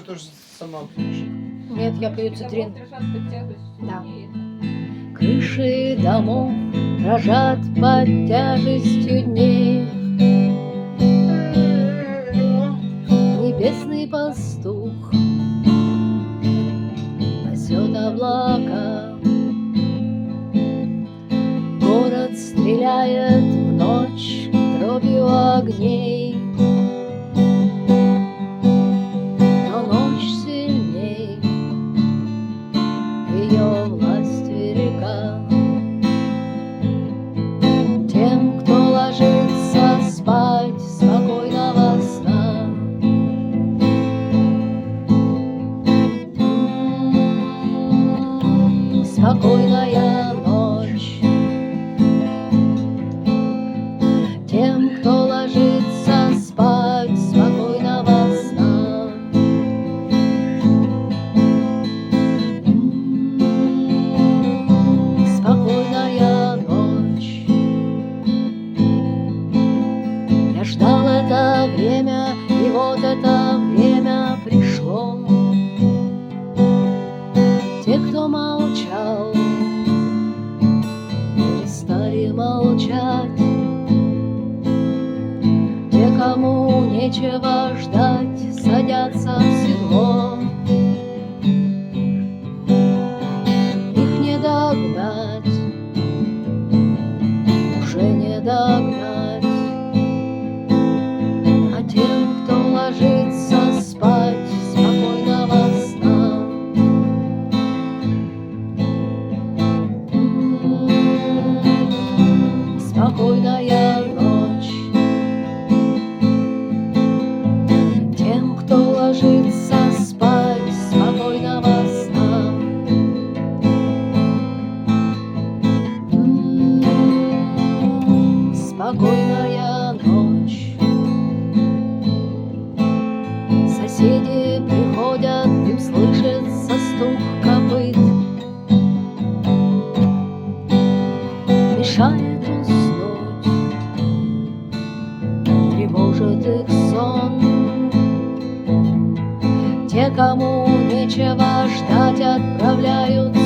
тоже сама пьешь? Нет, я пью цитрин. Да. Крыши домов дрожат под тяжестью дней. Небесный пастух пасет облака. Город стреляет в ночь дробью огней. Но ночь сильней, ее власть велика. Тем, кто ложится спать, спокойного сна. Спокойная ночь. Тем, кто ложится спать, спокойного сна. Спокойная ночь. Я ждал это время, и вот это время пришло. Те, кто молчал, перестали молчать. Те, кому нечего ждать, садятся в седло. Их не догнать, уже не догнать. А тем, кто ложится спать, спокойного сна. Спокойная ночь. Тем, кто ложится спать, спокойного сна. Спокойная ночь. Соседи приходят, им слышится стук копыт. Мешает уснуть, тревожит их сон. Те, кому нечего ждать, отправляют